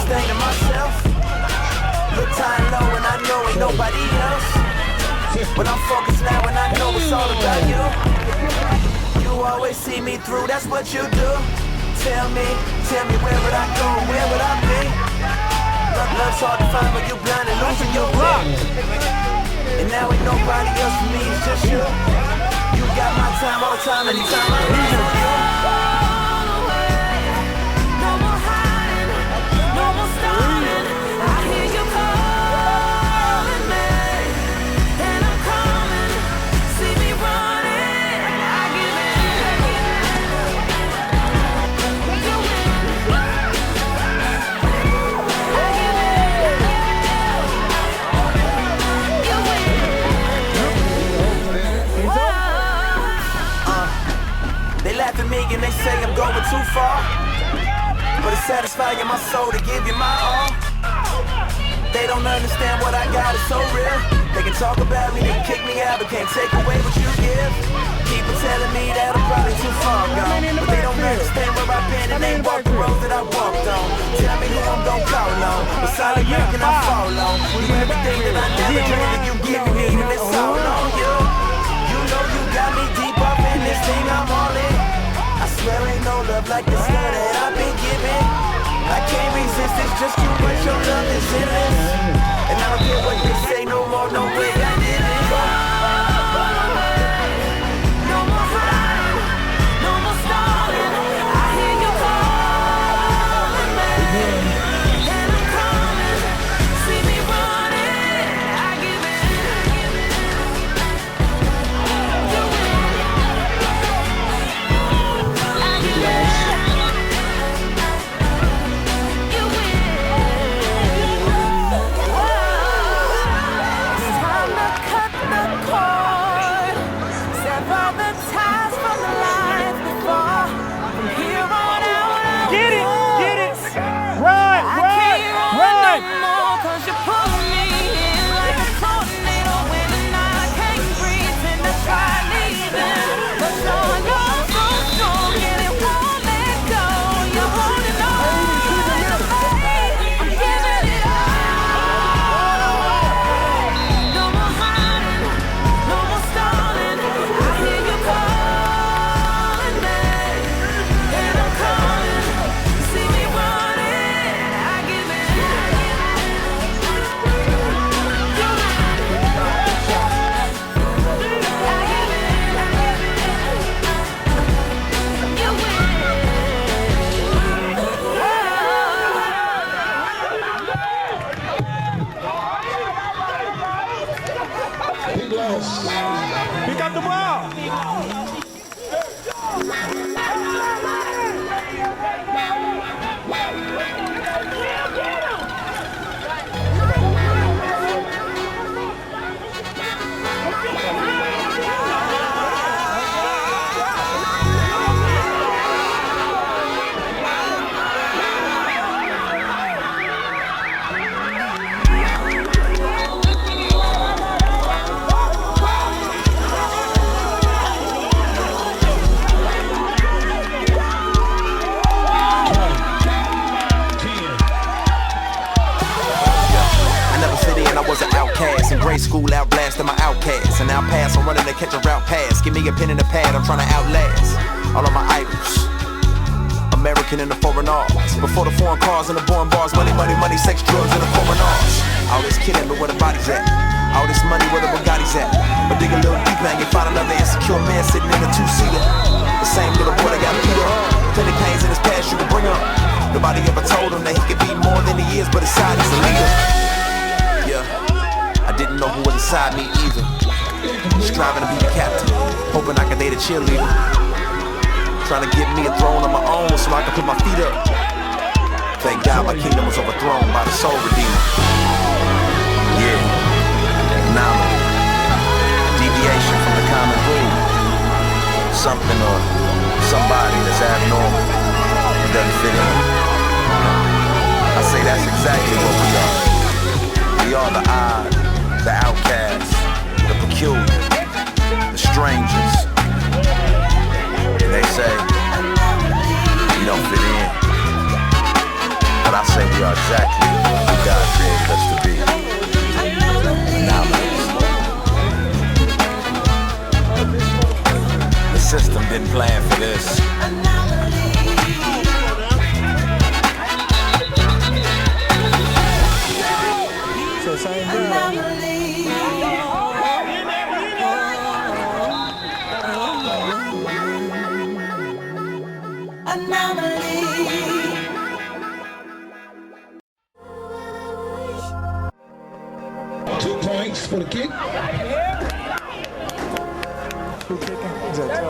sustaining myself. Look time low and I know ain't nobody else. But I'm focused now and I know it's all about you. You always see me through, that's what you do. Tell me where would I go, where would I be? Love's hard to find when you blind and losing your way. And now ain't nobody else for me, it's just you. You got my time all the time, anytime I need you. No more hiding, no more stalling. I hear you calling me, and I'm coming. See me running, I give in. You win. I give in. You win. They laugh at me and they say I'm going too far, but it's satisfying my soul to give you my all. They don't understand what I got is so real. They can talk about me, they can kick me out, but can't take away what you give. People telling me that I'm probably too far gone, but they don't understand where I've been and they walk the roads that I walked on. Tell me who I'm gon' call on, what solid ground can I fall on? You everything that I never dreamed that you give me, and it's all on you. You know you got me deep up in this thing I'm all in. I swear ain't no love like this love that I've been giving. I can't resist, it's just too much, your love is endless. And I don't care what they say no more, no way I did it. No more hiding, no more stalling. I hear you calling me, and I'm coming. See me running, I give in. You win. I give in. Pick up the ball. In grade school, outblasting my outcasts. And now pass, I'm running to catch a route pass. Give me a pen and a pad, I'm trying to outlast all of my idols. American in the foreign arts. Before the foreign cars and the boring bars. Money, money, money, sex, drugs, and the foreign arts. All this killing, but where the body's at? All this money, where the Bugatti's at? But dig a little deep, man, you find another insecure man sitting in a two-seater. The same little boy that got beat up. Plenty pains in his past you can bring up. Nobody ever told him that he could be more than he is, but inside he's a leader. Yeah. I didn't know who was inside me either. Striving to be the captain, hoping I could date a cheerleader. Trying to get me a throne on my own so I can put my feet up. Thank God my kingdom was overthrown by the soul redeemer. Yeah, anomaly, deviation from the common rule. Something or somebody that's abnormal and doesn't fit in. I say that's exactly what we are. We are the odd, the outcasts, the peculiar, the strangers. And they say, you don't fit in. But I say we are exactly who God created us to be. Anomalies. The system didn't plan for this. So same girl. For the kick. Who kicking? Is that Joe?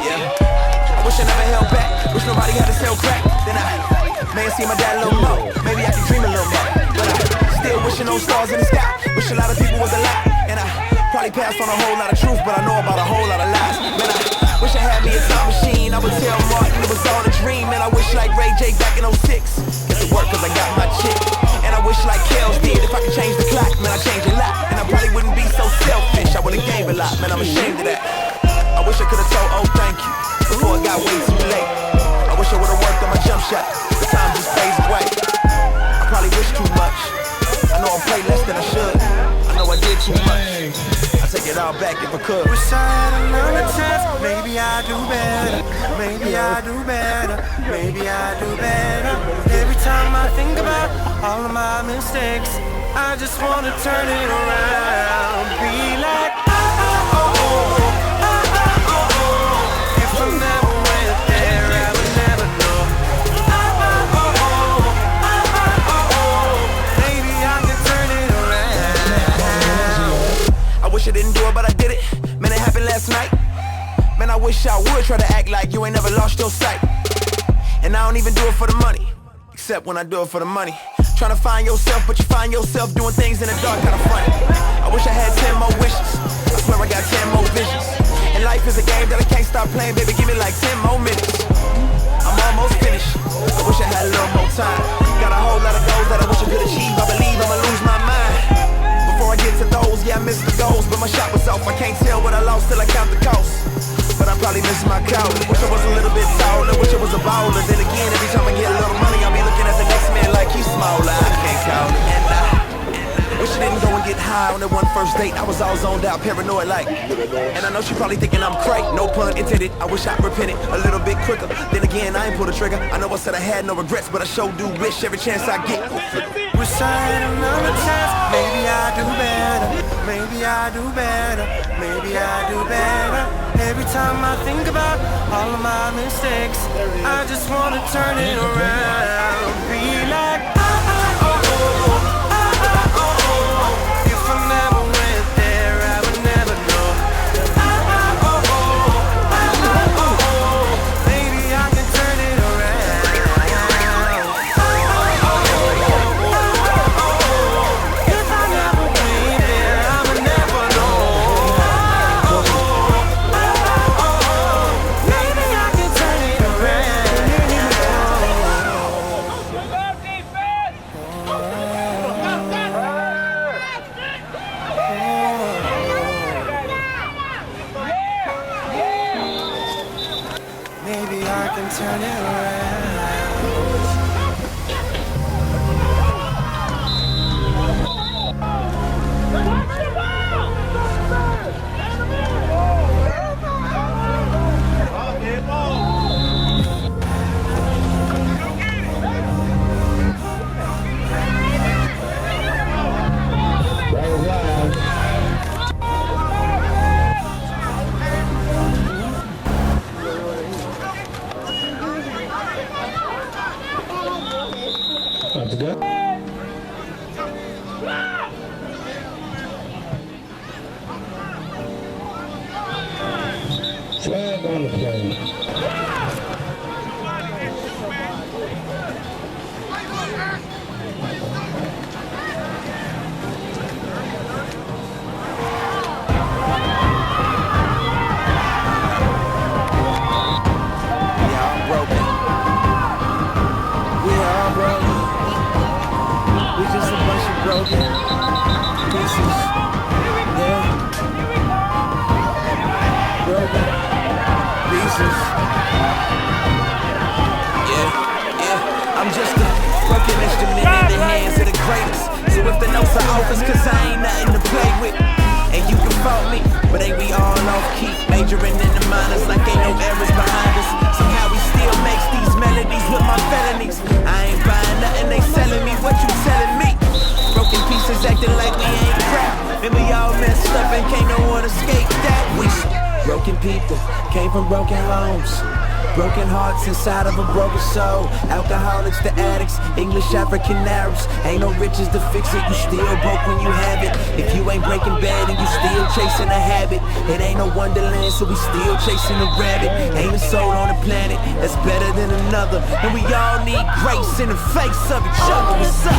Yeah. I wish I never held back. Wish nobody had to sell crack. Then I may have seen my dad a little more. Maybe I can dream a little more. But I still wishing those stars in the sky. Wish a lot of people was alive. And I probably passed on a whole lot of truth, but I know about a whole lot of lies. Man, I wish I had me a time machine. I would tell Martin it was all a dream. And I wish like Ray J back in 06. Guess it worked cause I got my chick. And I wish like Kels did. If I could change the clock, man, I'd change a lot. And I probably wouldn't be so selfish. I would've gained a lot, man, I'm ashamed of that. I wish I could've told, oh, thank you, before it got way too late. I wish I would've worked on my jump shot. The time just fades away. I probably wish too much. I know I played less than I should. I know I did too much. I take it all back if I could. Wish I had another chance. Maybe I do better. Maybe I do better. Maybe I do better. Every time I think about all of my mistakes, I just wanna turn it around. Be like, if I never went there, I would never know. Maybe I can turn it around. I wish I didn't do it, but I did it. Man, it happened last night. Man, I wish I would try to act like you ain't never lost your sight. And I don't even do it for the money, except when I do it for the money. Trying to find yourself, but you find yourself doing things in the dark, kinda funny. I wish I had 10 more wishes. I swear I got 10 more visions. And life is a game that I can't stop playing, baby, give me like 10 more minutes. I'm almost finished. I wish I had a little more time. Got a whole lot of goals that I wish I could achieve. I believe I'ma lose my mind before I get to those. Yeah, I missed the goals, but my shot was off. I can't tell what I lost till I count the cost. But I probably missed my count. Wish I was a little bit taller, wish I was a baller. Then again, every time I get a little money, I'll be looking at the next man like he's smaller. I can't count it. And I wish I didn't go and get high on that one first date. I was all zoned out, paranoid like. And I know she probably thinking I'm crazy, no pun intended. I wish I repented a little bit quicker. Then again, I ain't pulled the trigger. I know I said I had no regrets, but I sure do wish every chance I get. Wish I had another chance. Maybe I do better. Maybe I do better. Maybe I do better. Every time I think about all of my mistakes, I just wanna turn it around. Be like, if I never went there, I would never know. Maybe I can turn it around. If I never went there, I would never know. Maybe I can turn it around. Maybe I can turn it around. Flag on the plane. Broken pieces, yeah. Broken pieces. I'm just a broken instrument in the hands of the greatest. So if the notes are off, it's cause I ain't nothing to play with. And you can fault me, but ain't we all off key? Majoring in the minors like ain't no errors behind us. Somehow we still makes these melodies with my felonies. I ain't buying nothing, they selling me. What you telling me? Broken pieces acting like we ain't crap. And we all messed up and can't no one escape that. We broken people, came from broken homes. Broken hearts inside of a broken soul. Alcoholics to addicts, English African Arabs. Ain't no riches to fix it, you still broke when you have it. If you ain't breaking bad and you still chasing a habit, it ain't no wonderland, so we still chasing a rabbit. Ain't a soul on the planet that's better than another. And we all need grace in the face of each other. What's up?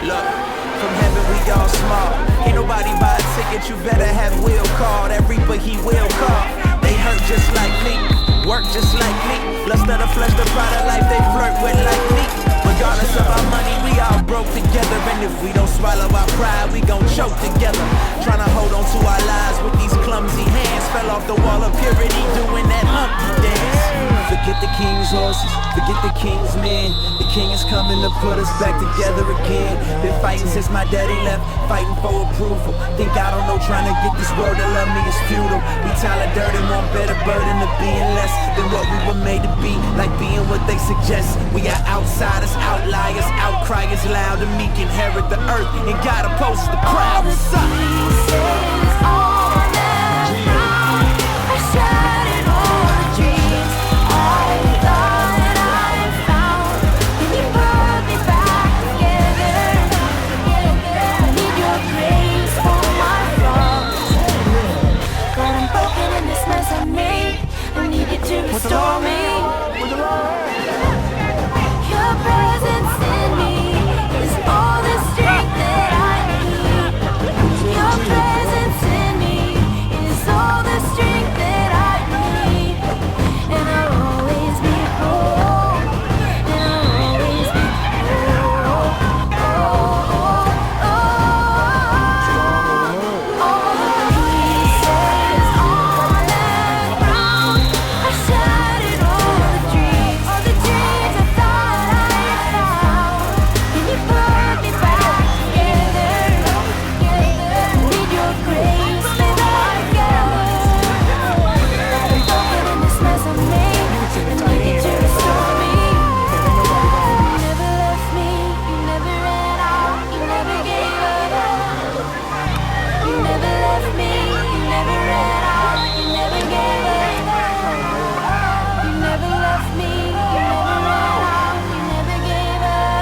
Look, from heaven we all small. Ain't nobody buy a ticket, you better have will call. That reaper he will call. They hurt just like me, work just like me. Lust of the flesh, the pride of life, they flirt with like me. Regardless of our money, we all broke together. And if we don't swallow our pride, we gon' choke together. Tryna hold on to our lives with these clumsy hands. Fell off the wall of purity doing that monkey dance. Forget the king's horses, forget the king's men. The king is coming to put us back together again. Been fighting since my daddy left, fighting for approval. Think I don't know, trying to get this world to love me is futile. We Tyler Durden, want better burden of being less than what we were made to be. Like being what they suggest. We are outsiders, outliers, outcriers, loud and meek. Inherit the earth and God opposes the crowd. What's up? Restore me. Your presence in me is all the strength that I need. Your presence in me is all the strength that I need. And I'll always be whole. And I'll always be whole. All the pieces on that ground. I shattered all the dreams I thought I had found. And you put me back together. Need your grace, baby, together. I'm broken in this mess I made, and you need to restore me. You never left me, you never ran out, you never gave up. You never left me, you never ran out, you never gave up. You never left me, you never ran out, you never gave up.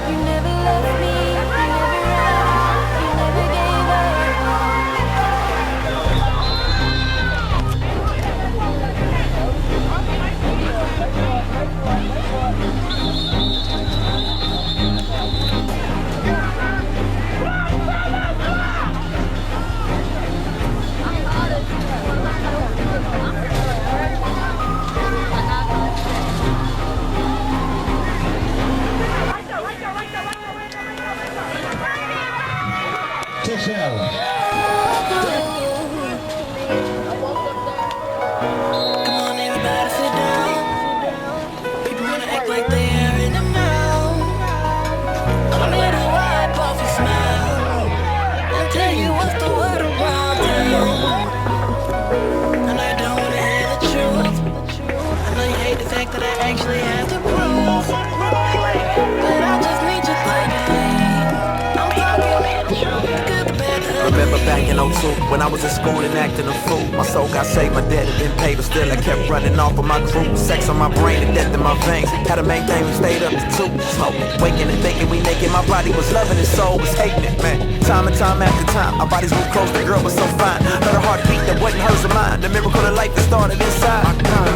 You never left me, you never ran out, you never gave Touchdown. Come on, everybody, sit down. People wanna act like they are in the know. I'm here to wipe off your smile and tell you what's the word around town. And I don't wanna hear the truth. I know you hate the fact that I actually have to prove, but I just need you lately. I'm talking the good, the bad, the ugly. Remember back in 02 when I was in school and acting a fool. My soul got saved, my debt had been paid, but still I kept running off of my crew. Sex on my brain and death in my veins. Had to maintain, we stayed up to 2. Smoking, waking and thinking we naked. My body was loving it, soul was hating it, man. Time and time after time, our bodies moved close, the girl was so fine. Heard her heartbeat that wasn't hers or mine. The miracle of life that started inside.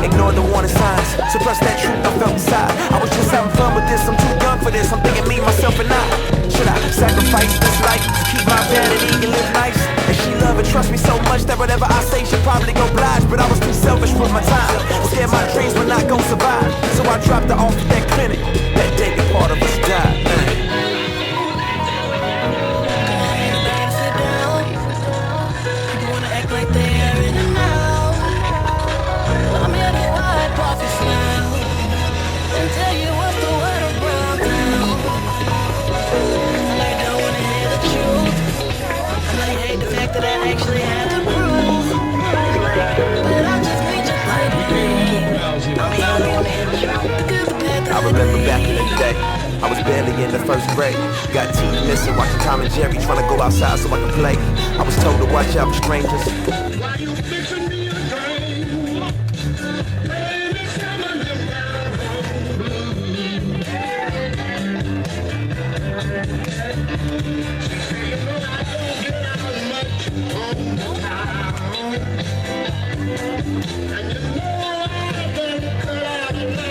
Ignored the warning signs, suppressed that truth I felt inside. I was just having fun with this, I'm too young for this. I'm thinking me, myself and I. Should I sacrifice this life to keep my vanity and live nice. And she love and trust me so much that whatever I say, she'll probably oblige. But I was too selfish with my time. Scared my dreams were not gon' survive. So I dropped her off at that clinic. That day the part of us died. Like they're in and out. I'm here to wipe off your smile and tell you what's the word around town. I don't wanna hear the truth. I know you hate the fact that I actually had to prove. But I just need your light. I'm here to hear the truth. I remember back in the day, I was barely in the first grade. Got teeth missing, watching Tom and Jerry, trying to go outside so I could play. I was told to watch out for strangers. Why you fixing me a drink? Baby, some of them you know I don't get out much on time. And you know I better cut out the light.